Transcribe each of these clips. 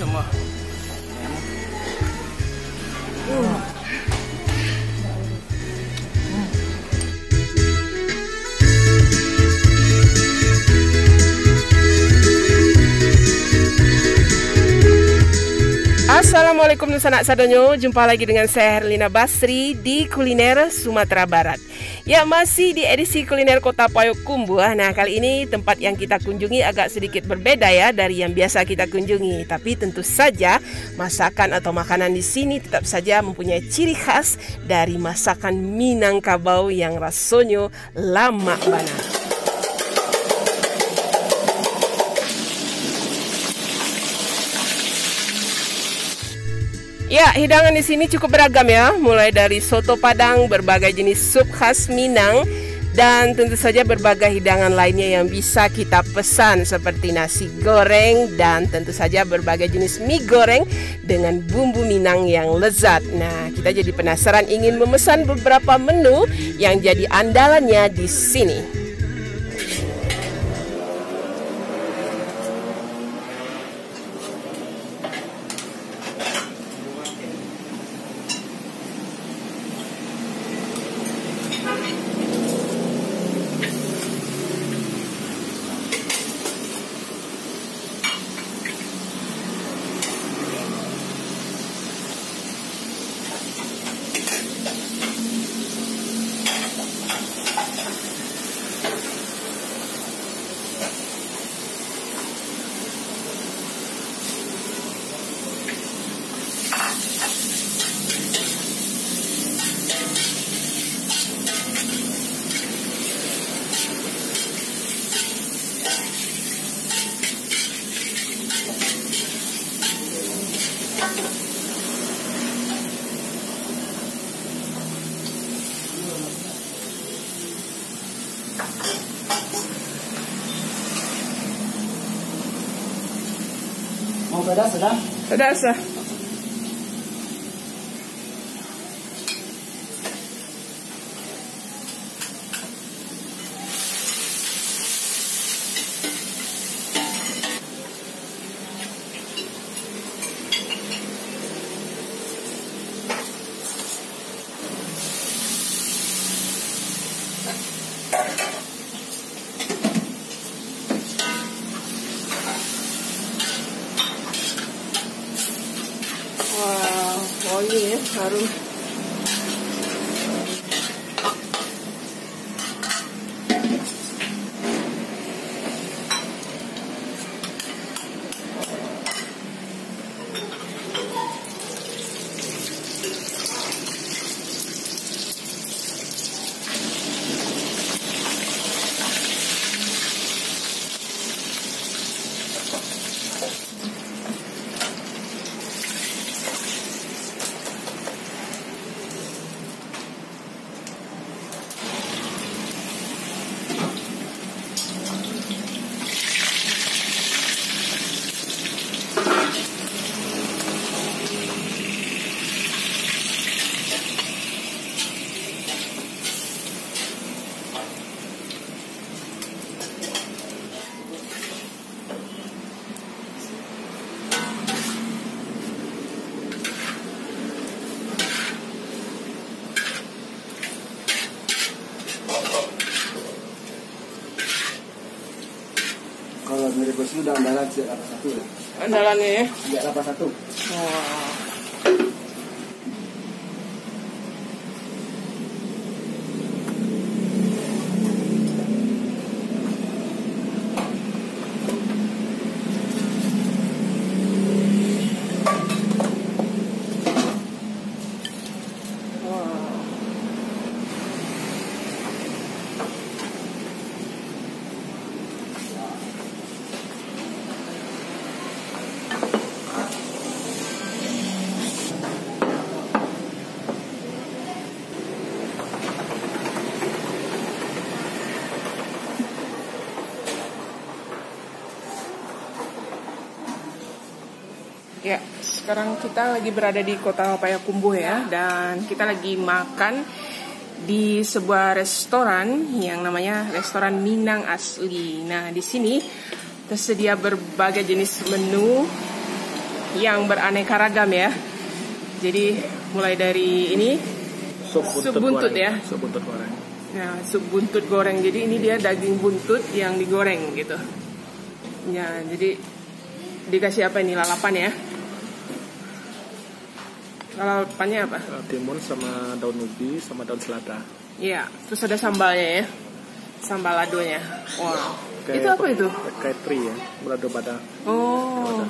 semua. Assalamualaikum Nusanak Sadonyo, jumpa lagi dengan saya Herlina Basri di Kuliner Sumatera Barat. Ya, masih di edisi kuliner Kota Payakumbuh. Nah, kali ini tempat yang kita kunjungi agak sedikit berbeda ya dari yang biasa kita kunjungi. Tapi tentu saja masakan atau makanan di sini tetap saja mempunyai ciri khas dari masakan Minangkabau yang rasanya lama bana. Ya, hidangan di sini cukup beragam ya, mulai dari soto Padang, berbagai jenis sup khas Minang, dan tentu saja berbagai hidangan lainnya yang bisa kita pesan seperti nasi goreng dan tentu saja berbagai jenis mie goreng dengan bumbu Minang yang lezat. Nah, kita jadi penasaran ingin memesan beberapa menu yang jadi andalannya di sini. Mau pedas sudah? Pedas ya? Wangi ya, harum. Kalau dari bos udah andalan sejak 81 ya? Andalannya ya? Sejak 81. Wah. Ya, sekarang kita lagi berada di Kota Payakumbuh ya, dan kita lagi makan di sebuah restoran yang namanya Restoran Minang Asli. Nah, di sini tersedia berbagai jenis menu yang beraneka ragam ya. Jadi mulai dari ini sup buntut ya. Sup buntut goreng. Nah, sup buntut goreng. Jadi ini dia daging buntut yang digoreng gitu. Ya, jadi dikasih apa ini? Lalapan ya. Lalapannya apa? Timun sama daun ubi sama daun selada. Iya, terus ada sambalnya ya. Sambal ladonya. Wow. Itu apa itu? Kayak teri ya, balado pada. Oh.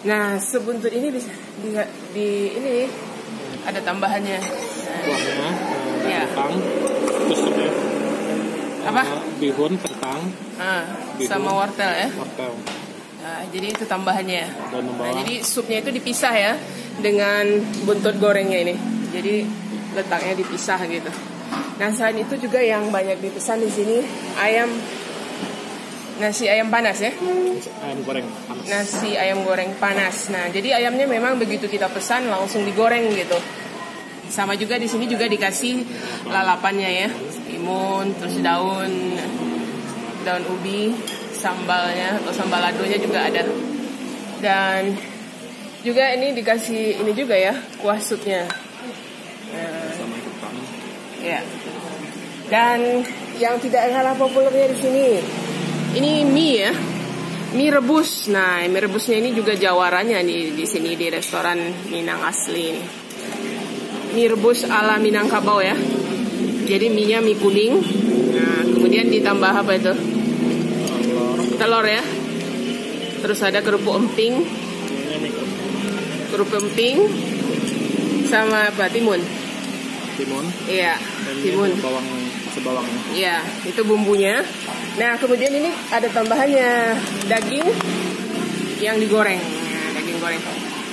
Nah, sup buntut ini bisa di ini ada tambahannya. Kuahnya, Ya. kentang, terus supnya. Apa? Bihun, kentang, bihun, sama wortel ya. wortel. Nah, jadi itu tambahannya. Dan Nah, jadi supnya itu dipisah ya dengan buntut gorengnya ini. Jadi letaknya dipisah gitu. Nah, selain itu juga yang banyak dipesan di sini nasi ayam panas ya. Ayam goreng panas. Nasi ayam goreng panas. Nah, jadi ayamnya memang begitu kita pesan langsung digoreng gitu. Sama juga di sini juga dikasih lalapannya ya. Timun, terus daun ubi, sambalnya atau sambal ladonya juga ada. Dan juga ini dikasih ini juga ya, kuah supnya. Nah, Sama kentang. ya. Dan yang tidak kalah populernya di sini, ini mie ya, mie rebus. Nah, mie rebusnya ini juga jawarannya di sini di restoran Minang asli ini. Mie rebus ala Minangkabau ya. Jadi mie-nya mie kuning. Nah, kemudian ditambah apa itu? Telur ya. Terus ada kerupuk emping. Kerupuk emping sama apa? Timun. Iya, timun. Bawang. Iya, itu bumbunya. Nah, kemudian ini ada tambahannya daging yang digoreng. Nah, daging goreng.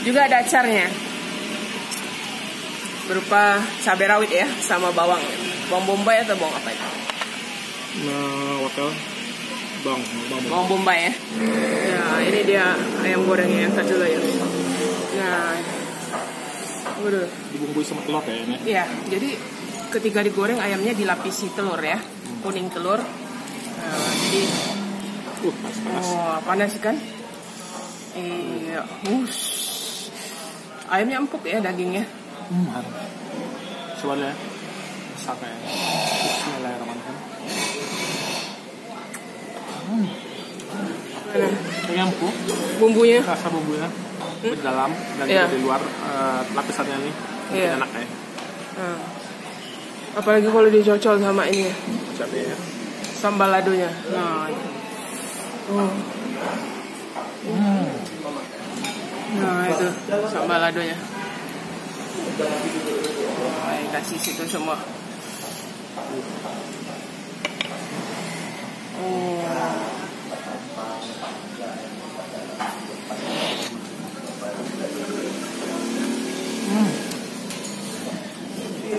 Juga ada acarnya. Berupa cabai rawit ya, sama bawang. Bawang bombay atau bawang apa itu? Nah, wortel. Bawang bombay ya. Nah, ini dia ayam gorengnya. Angkat dulu ya. Nah, waduh. Dibumbui sama telur kayaknya. Iya, jadi ketika digoreng ayamnya dilapisi telur ya, kuning telur. Nah, jadi Panas. panas kan? Iya, ayamnya empuk ya dagingnya. Coba ya. Sampai. Bismillahirrahmanirrahim. Nah, Ini empuk. bumbunya. Rasa bumbunya di dalam dan Iya. juga di luar lapisannya nih. Iya. Enak ya. Nah, apalagi kalau dicocol sama ini ya, Cabai ya. sambal ladonya. Nah, nah itu sambal ladonya. Kasih situ semua.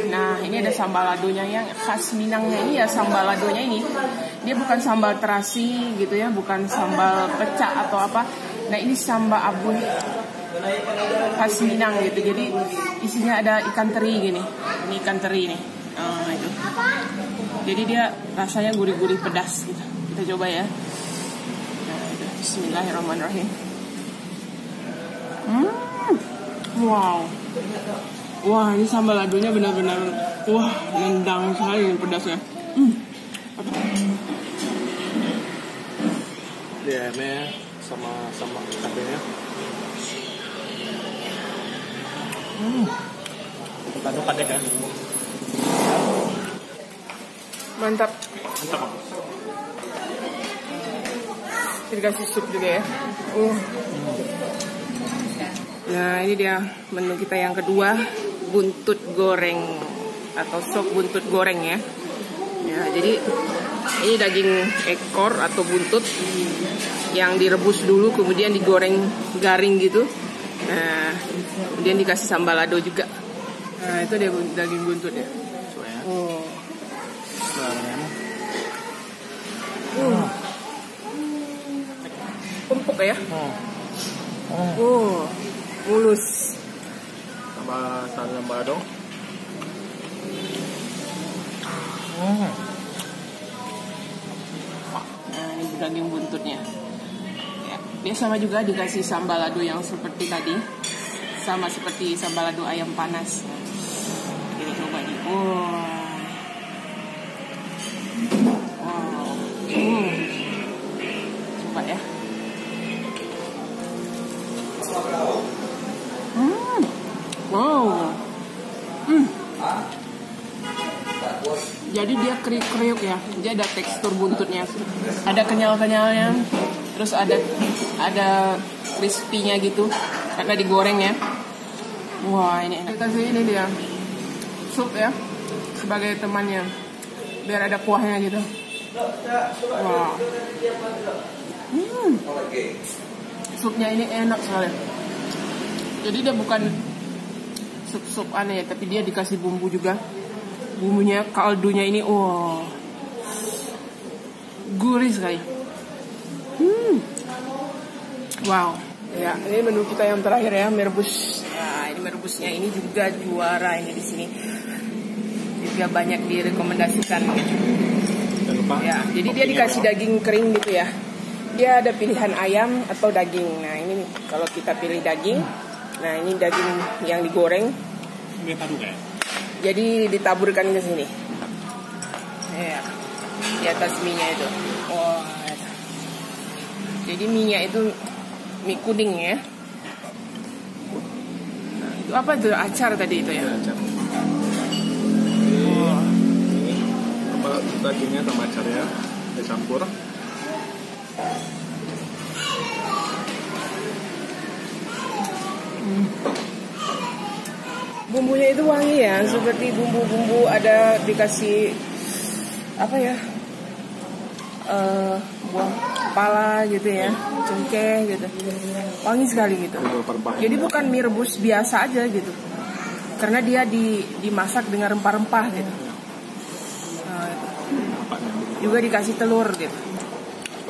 Nah, ini ada sambal ladonya yang khas Minangnya ini ya, sambal ladonya ini. Dia bukan sambal terasi gitu ya, bukan sambal pecah atau apa. Nah, ini sambal abun khas Minang gitu. Jadi isinya ada ikan teri gini. Ini ikan teri nih. Itu. Jadi dia rasanya gurih-gurih pedas gitu. Kita coba ya. Nah, itu. Bismillahirrahmanirrahim. Wow. Wah, ini sambal ladonya benar-benar nendang sekali pedasnya. Dia sama cabenya. Padat kan? Mantap. Dikasih sup juga ya. Nah, ini dia menu kita yang kedua, buntut goreng atau sop buntut goreng ya. Ya, jadi ini daging ekor atau buntut yang direbus dulu kemudian digoreng garing gitu. Nah, kemudian dikasih sambal lado juga. Nah, itu dia daging buntutnya. Empuk ya. Mulus. Sama sambal lado. Nah, ini daging buntutnya. Ya. Dia sama juga dikasih sambal lado yang seperti tadi, sama seperti sambal lado ayam panas. Kita coba nih. Coba ya. Jadi dia kriuk-kriuk ya. Dia ada tekstur buntutnya. Ada kenyal-kenyalnya. Terus ada crispy-nya gitu. Karena digoreng ya. Wah, ini enak. Kita kasih ini dia. Sup ya. Sebagai temannya. Biar ada kuahnya gitu. Wah. Supnya ini enak sekali. Jadi dia bukan sup-sup aneh ya, tapi dia dikasih bumbu juga. Bumbunya, kaldunya ini, gurih sekali. Wow. Ya, ini menu kita yang terakhir ya, mie rebus. Ya, ini mie rebusnya ini juga juara ini di sini. Juga banyak direkomendasikan. Ya, jadi dia dikasih daging kering gitu ya. Dia ada pilihan ayam atau daging. Nah, ini nih, kalau kita pilih daging. Nah, ini daging yang digoreng. Jadi ditaburkan ke sini. Ya, di atas mie-nya itu. Wah. Jadi mie-nya itu mie kuning ya. Nah, itu apa tuh? Acar tadi itu ya. Acar. Dagingnya sama acar ya, dicampur. Bumbunya itu wangi ya, seperti bumbu-bumbu ada dikasih apa ya, buah kepala gitu ya, cengkeh gitu, wangi sekali gitu. Jadi bukan mie rebus biasa aja gitu, karena dia dimasak dengan rempah-rempah gitu. Juga dikasih telur gitu.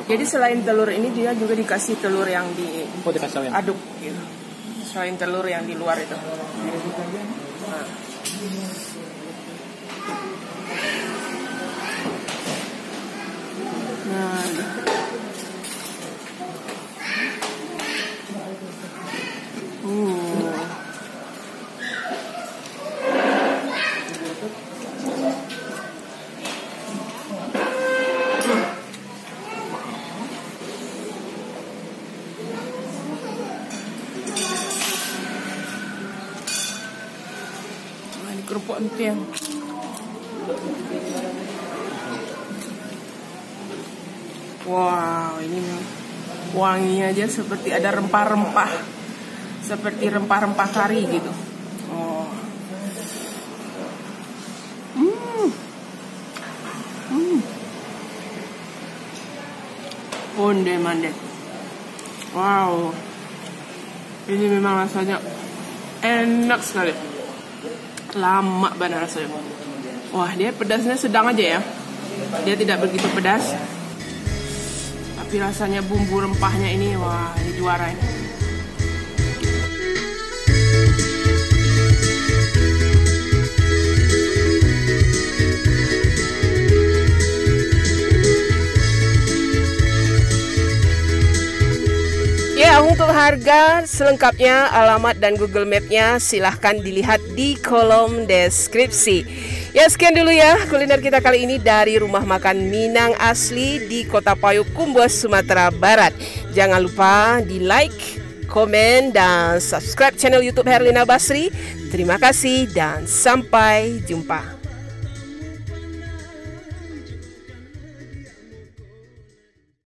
Jadi selain telur ini dia juga dikasih telur yang diaduk gitu. Selain telur yang di luar itu. Nah. Kerupuk emping. Wow, ini wanginya aja seperti ada rempah-rempah, seperti rempah-rempah kari gitu. Oh. Onde-mande. Wow. Ini memang rasanya enak sekali. Lama banget rasanya. Wah, dia pedasnya sedang aja ya. Dia tidak begitu pedas. Tapi rasanya bumbu rempahnya ini, wah, ini juara ini. Ya, untuk harga selengkapnya, alamat dan Google Map-nya silahkan dilihat di kolom deskripsi. Ya, sekian dulu ya kuliner kita kali ini dari Rumah Makan Minang Asli di Kota Payakumbuh, Sumatera Barat. Jangan lupa di like, komen, dan subscribe channel YouTube Herlina Basri. Terima kasih dan sampai jumpa.